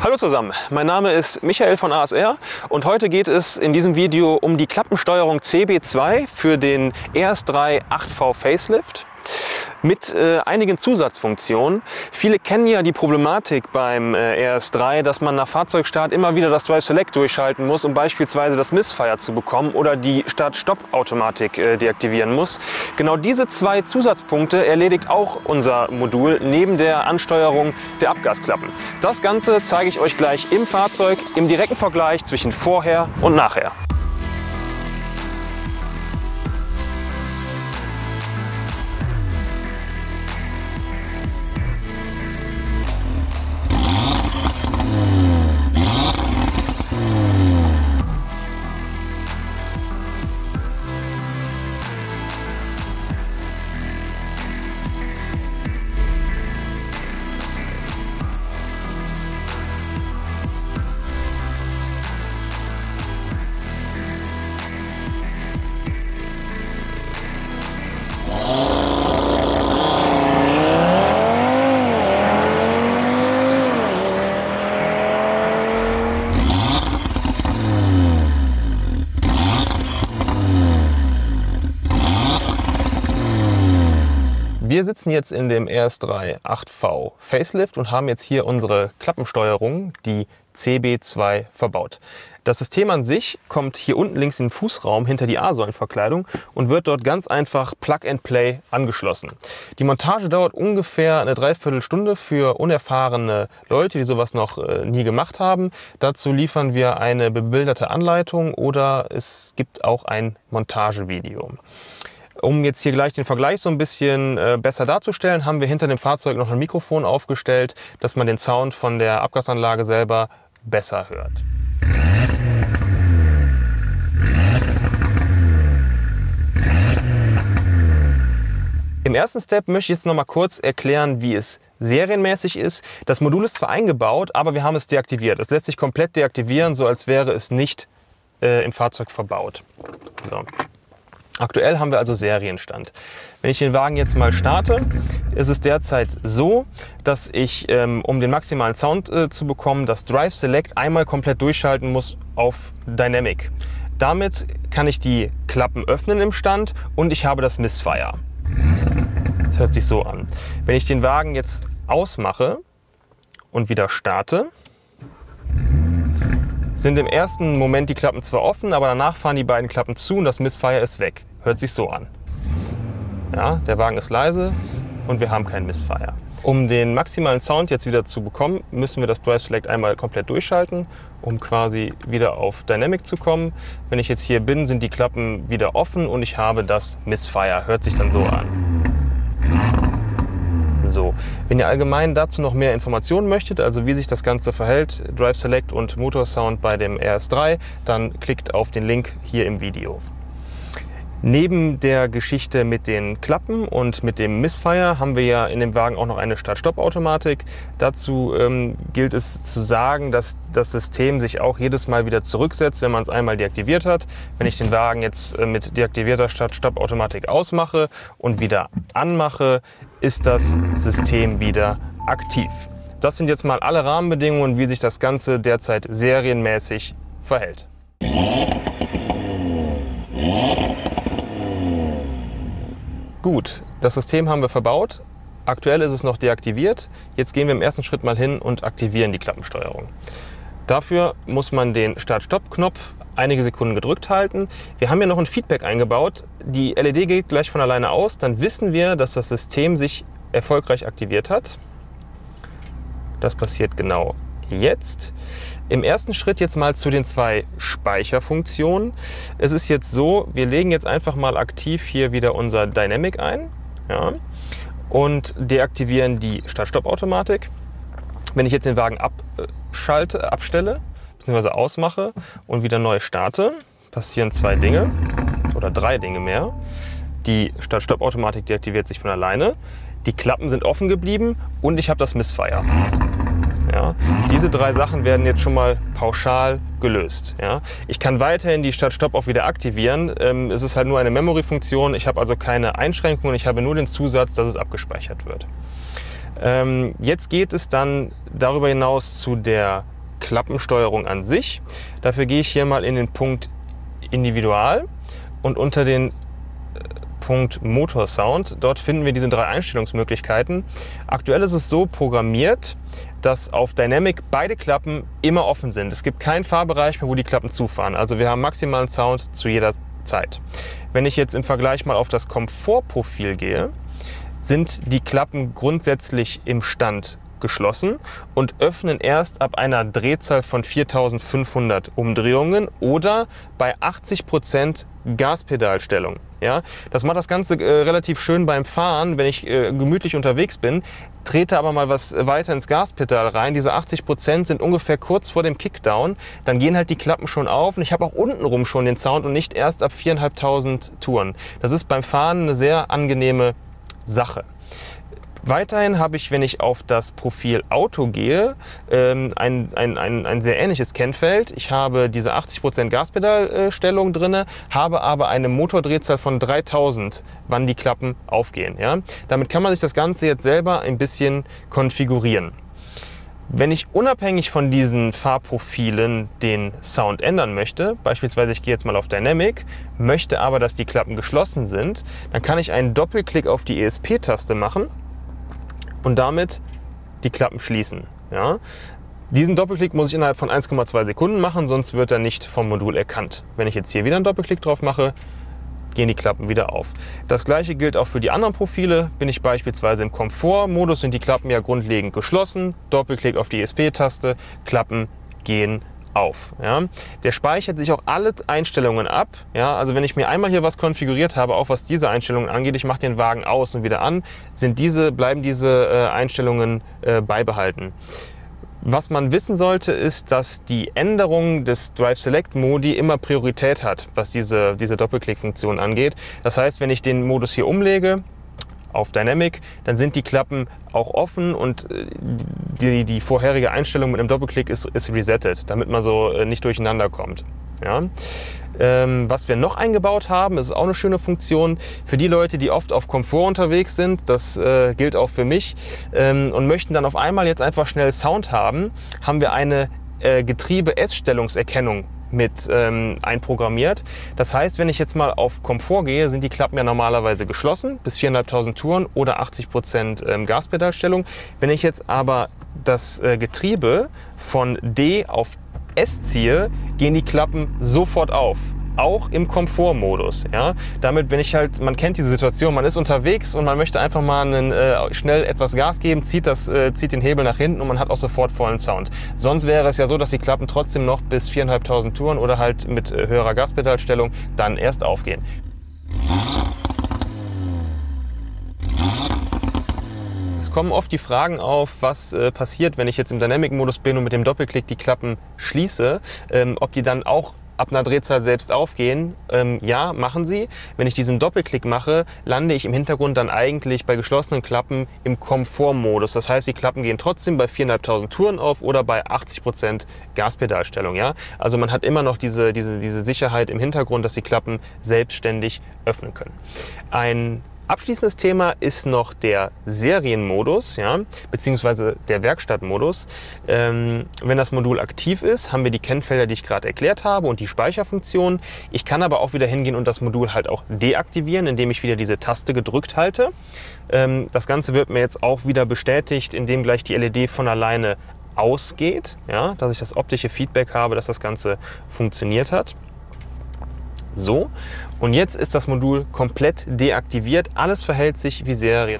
Hallo zusammen, mein Name ist Michael von ASR und heute geht es in diesem Video um die Klappensteuerung CB2 für den ERS3 8V Facelift mit einigen Zusatzfunktionen. Viele kennen ja die Problematik beim ERS3, dass man nach Fahrzeugstart immer wieder das Drive Select durchschalten muss, um beispielsweise das Missfire zu bekommen oder die Start-Stopp-Automatik deaktivieren muss. Genau diese zwei Zusatzpunkte erledigt auch unser Modul neben der Ansteuerung der Abgasklappen. Das Ganze zeige ich euch gleich im Fahrzeug im direkten Vergleich zwischen vorher und nachher. Wir sitzen jetzt in dem ERS3 8V Facelift und haben jetzt hier unsere Klappensteuerung, die CB2, verbaut. Das System an sich kommt hier unten links in den Fußraum hinter die A-Säulenverkleidung und wird dort ganz einfach Plug-and-Play angeschlossen. Die Montage dauert ungefähr eine Dreiviertelstunde für unerfahrene Leute, die sowas noch nie gemacht haben. Dazu liefern wir eine bebilderte Anleitung oder es gibt auch ein Montagevideo. Um jetzt hier gleich den Vergleich so ein bisschen besser darzustellen, haben wir hinter dem Fahrzeug noch ein Mikrofon aufgestellt, dass man den Sound von der Abgasanlage selber besser hört. Im ersten Step möchte ich jetzt noch mal kurz erklären, wie es serienmäßig ist. Das Modul ist zwar eingebaut, aber wir haben es deaktiviert. Es lässt sich komplett deaktivieren, so als wäre es nicht im Fahrzeug verbaut. So. Aktuell haben wir also Serienstand. Wenn ich den Wagen jetzt mal starte, ist es derzeit so, dass ich, um den maximalen Sound zu bekommen, das Drive Select einmal komplett durchschalten muss auf Dynamic. Damit kann ich die Klappen öffnen im Stand und ich habe das Missfire. Das hört sich so an. Wenn ich den Wagen jetzt ausmache und wieder starte, sind im ersten Moment die Klappen zwar offen, aber danach fahren die beiden Klappen zu und das Missfire ist weg. Hört sich so an. Ja, der Wagen ist leise und wir haben kein Missfire. Um den maximalen Sound jetzt wieder zu bekommen, müssen wir das Drive Select einmal komplett durchschalten, um quasi wieder auf Dynamic zu kommen. Wenn ich jetzt hier bin, sind die Klappen wieder offen und ich habe das Missfire. Hört sich dann so an. So, wenn ihr allgemein dazu noch mehr Informationen möchtet, also wie sich das Ganze verhält, Drive Select und Motorsound bei dem ERS3, dann klickt auf den Link hier im Video. Neben der Geschichte mit den Klappen und mit dem Missfire haben wir ja in dem Wagen auch noch eine Start-Stopp-Automatik. Dazu gilt es zu sagen, dass das System sich auch jedes Mal wieder zurücksetzt, wenn man es einmal deaktiviert hat. Wenn ich den Wagen jetzt mit deaktivierter Start-Stopp-Automatik ausmache und wieder anmache, ist das System wieder aktiv. Das sind jetzt mal alle Rahmenbedingungen, wie sich das Ganze derzeit serienmäßig verhält. Gut, das System haben wir verbaut. Aktuell ist es noch deaktiviert. Jetzt gehen wir im ersten Schritt mal hin und aktivieren die Klappensteuerung. Dafür muss man den Start-Stopp-Knopf einige Sekunden gedrückt halten. Wir haben hier noch ein Feedback eingebaut. Die LED geht gleich von alleine aus. Dann wissen wir, dass das System sich erfolgreich aktiviert hat. Das passiert genau jetzt. Im ersten Schritt jetzt mal zu den zwei Speicherfunktionen. Es ist jetzt so, wir legen jetzt einfach mal aktiv hier wieder unser Dynamic ein, ja, und deaktivieren die Start-Stopp-Automatik. Wenn ich jetzt den Wagen abstelle bzw. ausmache und wieder neu starte, passieren zwei Dinge oder drei Dinge mehr. Die Start-Stopp-Automatik deaktiviert sich von alleine, die Klappen sind offen geblieben und ich habe das Missfire. Ja, diese drei Sachen werden jetzt schon mal pauschal gelöst. Ja. Ich kann weiterhin die Start-Stopp auch wieder aktivieren. Es ist halt nur eine Memory-Funktion. Ich habe also keine Einschränkungen. Ich habe nur den Zusatz, dass es abgespeichert wird. Jetzt geht es dann darüber hinaus zu der Klappensteuerung an sich. Dafür gehe ich hier mal in den Punkt Individual und unter den Punkt Motorsound. Dort finden wir diese 3 Einstellungsmöglichkeiten. Aktuell ist es so programmiert, dass auf Dynamic beide Klappen immer offen sind. Es gibt keinen Fahrbereich mehr, wo die Klappen zufahren. Also wir haben maximalen Sound zu jeder Zeit. Wenn ich jetzt im Vergleich mal auf das Komfortprofil gehe, sind die Klappen grundsätzlich im Stand geschlossen und öffnen erst ab einer Drehzahl von 4500 Umdrehungen oder bei 80% Gaspedalstellung. Ja, das macht das Ganze relativ schön beim Fahren, wenn ich gemütlich unterwegs bin, trete aber mal was weiter ins Gaspedal rein. Diese 80% sind ungefähr kurz vor dem Kickdown. Dann gehen halt die Klappen schon auf und ich habe auch untenrum schon den Sound und nicht erst ab 4500 Touren. Das ist beim Fahren eine sehr angenehme Sache. Weiterhin habe ich, wenn ich auf das Profil Auto gehe, ein sehr ähnliches Kennfeld. Ich habe diese 80% Gaspedalstellung drin, habe aber eine Motordrehzahl von 3000, wann die Klappen aufgehen. Ja? Damit kann man sich das Ganze jetzt selber ein bisschen konfigurieren. Wenn ich unabhängig von diesen Fahrprofilen den Sound ändern möchte, beispielsweise ich gehe jetzt mal auf Dynamic, möchte aber, dass die Klappen geschlossen sind, dann kann ich einen Doppelklick auf die ESP-Taste machen und damit die Klappen schließen. Ja? Diesen Doppelklick muss ich innerhalb von 1,2 Sekunden machen, sonst wird er nicht vom Modul erkannt. Wenn ich jetzt hier wieder einen Doppelklick drauf mache, gehen die Klappen wieder auf. Das gleiche gilt auch für die anderen Profile. Bin ich beispielsweise im Komfortmodus, sind die Klappen ja grundlegend geschlossen. Doppelklick auf die ESP-Taste, Klappen gehen auf. Ja. Der speichert sich auch alle Einstellungen ab. Ja. Also wenn ich mir einmal hier was konfiguriert habe, auch was diese Einstellungen angeht, ich mache den Wagen aus und wieder an, bleiben diese Einstellungen beibehalten. Was man wissen sollte, ist, dass die Änderung des Drive Select Modi immer Priorität hat, was diese Doppelklick-Funktion angeht. Das heißt, wenn ich den Modus hier umlege auf Dynamic, dann sind die Klappen auch offen und die vorherige Einstellung mit einem Doppelklick ist resettet, damit man so nicht durcheinander kommt. Ja. Was wir noch eingebaut haben, ist auch eine schöne Funktion für die Leute, die oft auf Komfort unterwegs sind, das gilt auch für mich, und möchten dann auf einmal jetzt einfach schnell Sound haben, haben wir eine Getriebe-S-Stellungserkennung mit einprogrammiert. Das heißt, wenn ich jetzt mal auf Komfort gehe, sind die Klappen ja normalerweise geschlossen bis 4500 Touren oder 80% Gaspedalstellung. Wenn ich jetzt aber das Getriebe von D auf S ziehe, gehen die Klappen sofort auf. Auch im Komfortmodus. Ja? Damit, wenn ich halt, man kennt diese Situation, man ist unterwegs und man möchte einfach mal schnell etwas Gas geben, zieht den Hebel nach hinten und man hat auch sofort vollen Sound. Sonst wäre es ja so, dass die Klappen trotzdem noch bis 4500 Touren oder halt mit höherer Gaspedalstellung dann erst aufgehen. Es kommen oft die Fragen auf, was passiert, wenn ich jetzt im Dynamic-Modus bin und mit dem Doppelklick die Klappen schließe, ob die dann auch ab einer Drehzahl selbst aufgehen. Ja, machen sie. Wenn ich diesen Doppelklick mache, lande ich im Hintergrund dann eigentlich bei geschlossenen Klappen im Komfortmodus. Das heißt, die Klappen gehen trotzdem bei 4500 Touren auf oder bei 80% Gaspedalstellung. Ja? Also man hat immer noch diese Sicherheit im Hintergrund, dass die Klappen selbstständig öffnen können. Ein abschließendes Thema ist noch der Serienmodus, ja, beziehungsweise der Werkstattmodus. Wenn das Modul aktiv ist, haben wir die Kennfelder, die ich gerade erklärt habe, und die Speicherfunktion. Ich kann aber auch wieder hingehen und das Modul halt auch deaktivieren, indem ich wieder diese Taste gedrückt halte. Das Ganze wird mir jetzt auch wieder bestätigt, indem gleich die LED von alleine ausgeht, ja, dass ich das optische Feedback habe, dass das Ganze funktioniert hat. So, und jetzt ist das Modul komplett deaktiviert. Alles verhält sich wie Serie.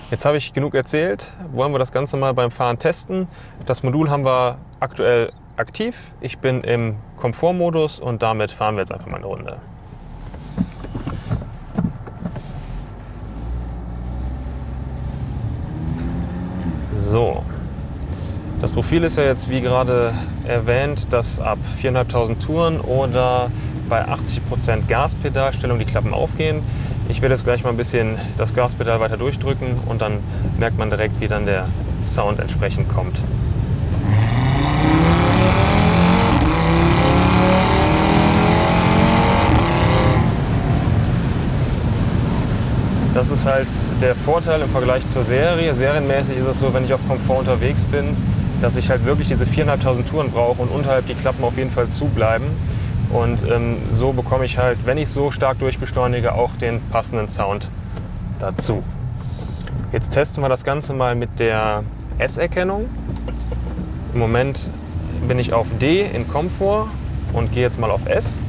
Jetzt habe ich genug erzählt. Wollen wir das Ganze mal beim Fahren testen. Das Modul haben wir aktuell aktiv. Ich bin im Komfortmodus und damit fahren wir jetzt einfach mal eine Runde. So. Das Profil ist ja jetzt, wie gerade erwähnt, dass ab 4500 Touren oder bei 80% Gaspedalstellung die Klappen aufgehen. Ich werde jetzt gleich mal ein bisschen das Gaspedal weiter durchdrücken und dann merkt man direkt, wie dann der Sound entsprechend kommt. Das ist halt der Vorteil im Vergleich zur Serie. Serienmäßig ist es so, wenn ich auf Komfort unterwegs bin, dass ich halt wirklich diese 4.500 Touren brauche und unterhalb die Klappen auf jeden Fall zubleiben. Und so bekomme ich halt, wenn ich so stark durchbeschleunige, auch den passenden Sound dazu. Jetzt testen wir das Ganze mal mit der S-Erkennung. Im Moment bin ich auf D in Komfort und gehe jetzt mal auf S.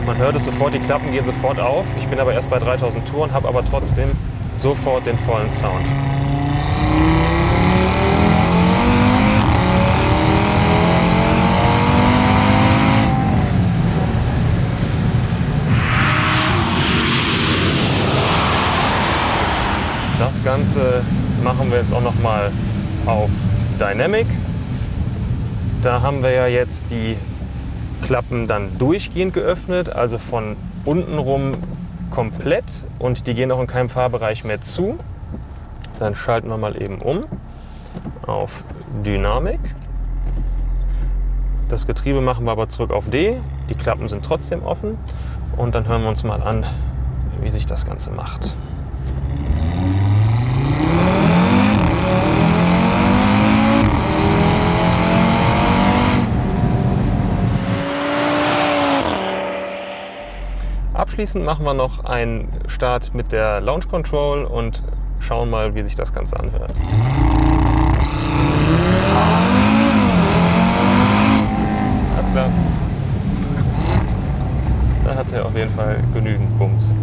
Man hört es sofort, die Klappen gehen sofort auf. Ich bin aber erst bei 3.000 Touren, habe aber trotzdem sofort den vollen Sound. Das Ganze machen wir jetzt auch noch mal auf Dynamic. Da haben wir ja jetzt die Klappen dann durchgehend geöffnet, also von unten rum komplett, und die gehen auch in keinem Fahrbereich mehr zu. Dann schalten wir mal eben um auf Dynamik. Das Getriebe machen wir aber zurück auf D. Die Klappen sind trotzdem offen und dann hören wir uns mal an, wie sich das Ganze macht. Abschließend machen wir noch einen Start mit der Launch Control und schauen mal, wie sich das Ganze anhört. Alles klar. Da hat er auf jeden Fall genügend Bums.